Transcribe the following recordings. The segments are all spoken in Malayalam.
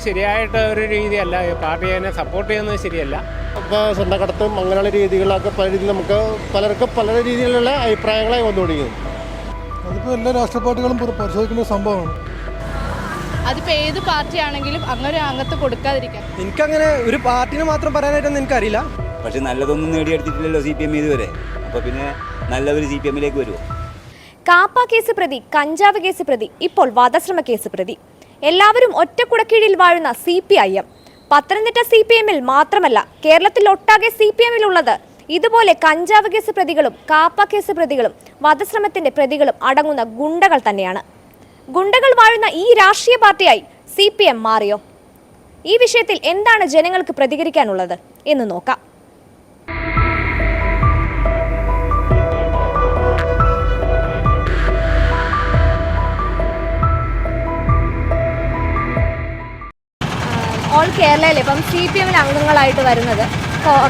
ശരിയായിട്ട് ഒരു രീതിയല്ല. പാർട്ടി അതിനെ സപ്പോർട്ട് ചെയ്യുന്നത് ശരിയല്ല. ഇപ്പോൾ സ്വർണ്ണക്കടത്തും അങ്ങനെയുള്ള രീതികളൊക്കെ പല രീതിയിൽ നമുക്ക് പലർക്കും പല രീതിയിലുള്ള അഭിപ്രായങ്ങളായി വന്നുകൊണ്ടിരിക്കുന്നു. അതിപ്പോൾ എല്ലാ രാഷ്ട്രീയ പാർട്ടികളും പരിശോധിക്കുന്ന സംഭവമാണ്. അതിപ്പോൾ ഏത് പാർട്ടിയാണെങ്കിലും അങ്ങനെ അംഗത്ത് കൊടുക്കാതിരിക്കാം. എനിക്കങ്ങനെ ഒരു പാർട്ടിനെ മാത്രം പറയാനായിട്ടൊന്നും എനിക്കറിയില്ല. പക്ഷെ നല്ലതൊന്നും നേടിയെടുത്തിട്ടില്ലല്ലോ CPM ഇതുവരെ. അപ്പോൾ പിന്നെ നല്ലവർ CPMലേക്ക് വരുമോ? കാപ്പ കേസ് പ്രതി, കഞ്ചാവ് കേസ് പ്രതി, ഇപ്പോൾ വധശ്രമ കേസ് പ്രതി, എല്ലാവരും ഒറ്റക്കുടക്കീഴിൽ വാഴുന്ന CPIM. പത്തനംതിട്ട CPMൽ മാത്രമല്ല, കേരളത്തിൽ ഒട്ടാകെ CPMൽ ഉള്ളത് ഇതുപോലെ കഞ്ചാവ് കേസ് പ്രതികളും കാപ്പ കേസ് പ്രതികളും വധശ്രമത്തിന്റെ പ്രതികളും അടങ്ങുന്ന ഗുണ്ടകൾ തന്നെയാണ്. ഗുണ്ടകൾ വാഴുന്ന ഈ രാഷ്ട്രീയ പാർട്ടിയായി CPM മാറിയോ? ഈ വിഷയത്തിൽ എന്താണ് ജനങ്ങൾക്ക് പ്രതികരിക്കാനുള്ളത് എന്ന് നോക്കാം. ഓൾ കേരളയിൽ ഇപ്പം CPMൽ അംഗങ്ങളായിട്ട് വരുന്നത്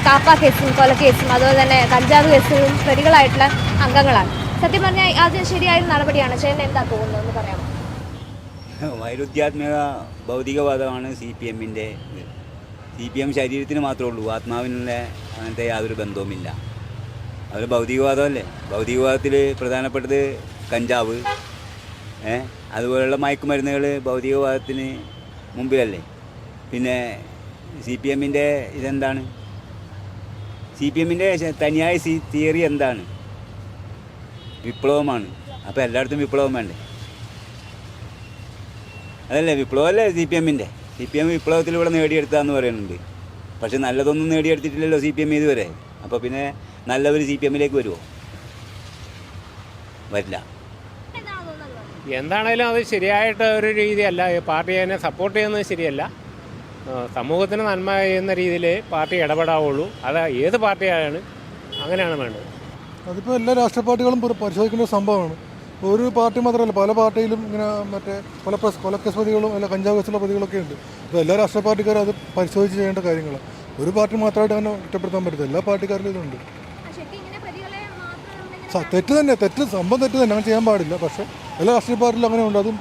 കാപ്പ കേസും കൊലക്കേസും അതുപോലെ തന്നെ കഞ്ചാവ് കേസും പ്രതികളായിട്ടുള്ള അംഗങ്ങളാണ്. സത്യം പറഞ്ഞാൽ അത് ശരിയായ നടപടിയാണ്. ചേട്ടൻ എന്താ തോന്നുന്നത് എന്ന് പറയാമോ? വൈരുദ്ധ്യാത്മക ഭൗതികവാദമാണ് CPMൻ്റെ. CPM ശരീരത്തിന് മാത്രമേ ഉള്ളൂ, ആത്മാവിനുള്ള അങ്ങനത്തെ യാതൊരു ബന്ധവുമില്ല. അവർ ഭൗതികവാദമല്ലേ. ഭൗതികവാദത്തിൽ പ്രധാനപ്പെട്ടത് കഞ്ചാവ്, അതുപോലെയുള്ള മയക്കുമരുന്നുകൾ ഭൗതികവാദത്തിന് മുമ്പിലല്ലേ. പിന്നെ CPMൻ്റെ ഇതെന്താണ്? CPMൻ്റെ തനിയായ തിയറി എന്താണ്? വിപ്ലവമാണ്. അപ്പോൾ എല്ലായിടത്തും വിപ്ലവം വേണ്ടേ? അതല്ലേ വിപ്ലവമല്ലേ CPMൻ്റെ. CPM വിപ്ലവത്തിലൂടെ നേടിയെടുത്താന്ന് പറയുന്നുണ്ട്. പക്ഷെ നല്ലതൊന്നും നേടിയെടുത്തിട്ടില്ലല്ലോ CPM ഇതുവരെ. അപ്പോൾ പിന്നെ നല്ലവർ CPMലേക്ക് വരുമോ? വരില്ല. എന്താണേലും അത് ശരിയായിട്ട് ഒരു രീതിയല്ല. പാർട്ടി അതിനെ സപ്പോർട്ട് ചെയ്യുന്നത് ശരിയല്ല. സമൂഹത്തിന് നന്മ ചെയ്യുന്ന രീതിയിൽ പാർട്ടി ഇടപെടാവുള്ളൂ. അത് ഏത് പാർട്ടിയാണ് അങ്ങനെയാണ് വേണ്ടത്. അതിപ്പോൾ എല്ലാ രാഷ്ട്രീയ പാർട്ടികളും പരിശോധിക്കുന്ന സംഭവമാണ്. ഒരു പാർട്ടി മാത്രമല്ല, പല പാർട്ടിയിലും ഇങ്ങനെ കൊലക്കേസ് പ്രതികളും അല്ല കഞ്ചാവ് കേസുള്ള പ്രതികളൊക്കെ ഉണ്ട്. അപ്പോൾ എല്ലാ രാഷ്ട്രീയ പാർട്ടിക്കാരും അത് പരിശോധിച്ച് ചെയ്യേണ്ട കാര്യങ്ങളാണ്. ഒരു പാർട്ടി മാത്രമായിട്ട് അങ്ങനെ കുറ്റപ്പെടുത്താൻ പറ്റില്ല. എല്ലാ പാർട്ടിക്കാരിലും ഇതുണ്ട്. തെറ്റ് തന്നെ, സംഭവം തെറ്റ് തന്നെ, അങ്ങനെ ചെയ്യാൻ പാടില്ല. പക്ഷേ എല്ലാ രാഷ്ട്രീയ പാർട്ടിയിലും അങ്ങനെ ഉണ്ട്. അതും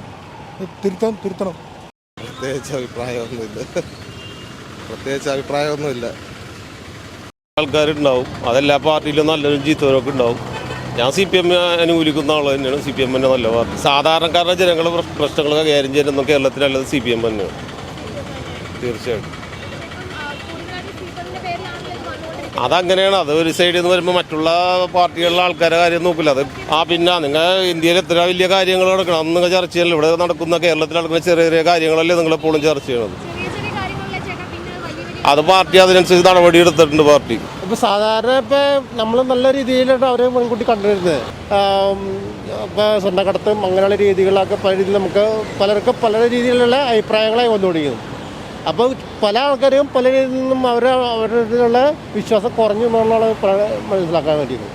തിരുത്തണം. പ്രത്യേകിച്ച് അഭിപ്രായമൊന്നുമില്ല. ആൾക്കാരുണ്ടാവും, അതെല്ലാ പാർട്ടിയിലും നല്ലൊരു ജീത്തവരൊക്കെ ഉണ്ടാവും. ഞാൻ CPM അനുകൂലിക്കുന്ന ആൾ തന്നെയാണ്. CPM തന്നെ നല്ല പാർട്ടി. സാധാരണക്കാരുടെ ജനങ്ങളുടെ പ്രശ്നങ്ങളൊക്കെ കൈകാര്യം ചെയ്യുന്ന കേരളത്തിൽ നല്ലത് CPM തന്നെയാണ്. തീർച്ചയായിട്ടും അതങ്ങനെയാണ്. അത് ഒരു സൈഡിൽ നിന്ന് വരുമ്പോൾ മറ്റുള്ള പാർട്ടികളിലെ ആൾക്കാരുടെ കാര്യം നോക്കില്ല. അത് പിന്നെ നിങ്ങൾ ഇന്ത്യയിൽ എത്ര വലിയ കാര്യങ്ങൾ നടക്കണം അന്ന് നിങ്ങൾ ചർച്ച ചെയ്യണല്ലോ. ഇവിടെ നടക്കുന്ന കേരളത്തിൽ നടക്കുന്ന ചെറിയ ചെറിയ കാര്യങ്ങളല്ലേ നിങ്ങളെപ്പോഴും ചർച്ച ചെയ്യണത്. അത് പാർട്ടി അതിനനുസരിച്ച് നടപടി എടുത്തിട്ടുണ്ട് പാർട്ടി. ഇപ്പോൾ സാധാരണ ഇപ്പോൾ നമ്മൾ നല്ല രീതിയിലാണ് അവരെ മുൻകൂട്ടി കണ്ടുവരുന്നത്. ഇപ്പോൾ സ്വർണ്ണക്കടത്തും അങ്ങനെയുള്ള രീതികളൊക്കെ പല രീതിയിൽ നമുക്ക് പലർക്കും പല രീതിയിലുള്ള അഭിപ്രായങ്ങളായി വന്നുകൊണ്ടിരിക്കുന്നു. അപ്പോൾ പല ആൾക്കാരും പല രീതിയിൽ നിന്നും അവരുടെ വിശ്വാസം കുറഞ്ഞു എന്നുള്ളത് മനസ്സിലാക്കാൻ വേണ്ടിയിരുന്നു.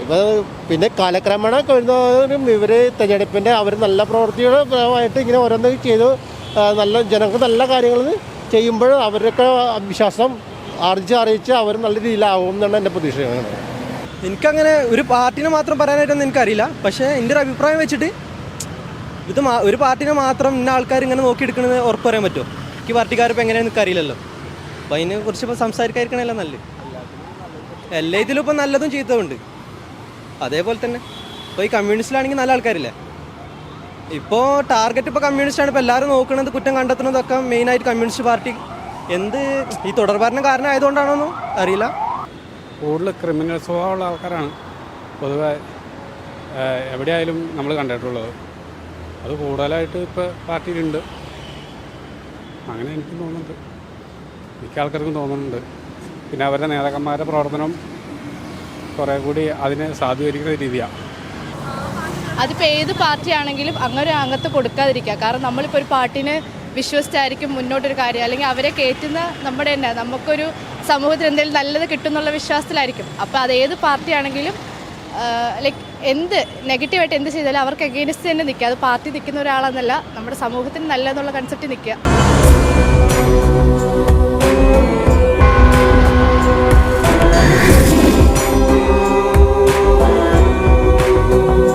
ഇപ്പോൾ പിന്നെ കാലക്രമേണ കഴിഞ്ഞവരും ഇവർ തെരഞ്ഞെടുപ്പിൻ്റെ അവർ നല്ല പ്രവൃത്തിയുടെ ഫലമായിട്ട് ഇങ്ങനെ ഓരോന്ന് ചെയ്ത് നല്ല ജനങ്ങൾക്ക് നല്ല കാര്യങ്ങൾ ചെയ്യുമ്പോൾ അവരൊക്കെ വിശ്വാസം അറിയിച്ച് അവർ നല്ല രീതിയിലാവും എന്നാണ് എൻ്റെ പ്രതീക്ഷ. എനിക്കങ്ങനെ ഒരു പാർട്ടിനെ മാത്രം പറയാനായിട്ടൊന്നും എനിക്കറിയില്ല. പക്ഷേ എൻ്റെ ഒരു അഭിപ്രായം വെച്ചിട്ട് ഇത് ഒരു പാർട്ടിനെ മാത്രം ഇന്ന ആൾക്കാർ ഇങ്ങനെ നോക്കിയെടുക്കണമെന്ന് ഉറപ്പ് പറയാൻ പറ്റുമോ? ഈ പാർട്ടിക്കാരിപ്പോൾ എങ്ങനെയാണെന്ന് എനിക്കറിയില്ലല്ലോ. അപ്പോൾ അതിനെക്കുറിച്ച് ഇപ്പോൾ സംസാരിക്കാതിരിക്കണമല്ലോ നല്ലത്. എല്ലാ ഇതിലും ഇപ്പോൾ നല്ലതും ചീത്തതുണ്ട്. അതേപോലെ തന്നെ ഇപ്പോൾ ഈ കമ്മ്യൂണിസ്റ്റിലാണെങ്കിൽ നല്ല ആൾക്കാരില്ലേ. ഇപ്പോൾ ടാർഗറ്റ് ഇപ്പോൾ കമ്മ്യൂണിസ്റ്റാണ്. ഇപ്പോൾ എല്ലാവരും നോക്കുന്നത് കുറ്റം കണ്ടെത്തുന്നതൊക്കെ മെയിനായിട്ട് കമ്മ്യൂണിസ്റ്റ് പാർട്ടി. ഈ തുടർഭരണം കാരണം ആയതുകൊണ്ടാണോന്നും അറിയില്ല. കൂടുതൽ ക്രിമിനൽ സ്വഭാവമുള്ള ആൾക്കാരാണ് പൊതുവെ എവിടെയായാലും നമ്മൾ കണ്ടിട്ടുള്ളത്. അത് കൂടുതലായിട്ട് ഇപ്പോൾ പാർട്ടിയിലുണ്ട്. അങ്ങനെ എനിക്കും തോന്നുന്നുണ്ട്, മിക്ക ആൾക്കാർക്കും തോന്നുന്നുണ്ട്. പിന്നെ അവരുടെ നേതാക്കന്മാരുടെ പ്രവർത്തനം കുറേ കൂടി അതിനെ സാധൂകരിക്കുന്ന രീതിയാണ്. അതിപ്പോൾ ഏത് പാർട്ടിയാണെങ്കിലും അങ്ങനെ അംഗത്ത് കൊടുക്കാതിരിക്കുക. കാരണം നമ്മളിപ്പോൾ ഒരു പാർട്ടിനെ വിശ്വസിച്ചായിരിക്കും മുന്നോട്ടൊരു കാര്യം, അല്ലെങ്കിൽ അവരെ കയറ്റുന്ന നമ്മുടെ തന്നെ നമുക്കൊരു സമൂഹത്തിൽ എന്തെങ്കിലും നല്ലത് കിട്ടുമെന്നുള്ള വിശ്വാസത്തിലായിരിക്കും. അപ്പോൾ അത് ഏത് പാർട്ടിയാണെങ്കിലും ലൈക്ക് എന്ത് നെഗറ്റീവായിട്ട് എന്ത് ചെയ്താലും അവർക്ക് എഗെയിൻസ്റ്റ് തന്നെ നിൽക്കുക. അത് പാർട്ടി നിൽക്കുന്ന ഒരാളെന്നല്ല, നമ്മുടെ സമൂഹത്തിന് നല്ലതെന്നുള്ള കൺസെപ്റ്റ് നിൽക്കുക.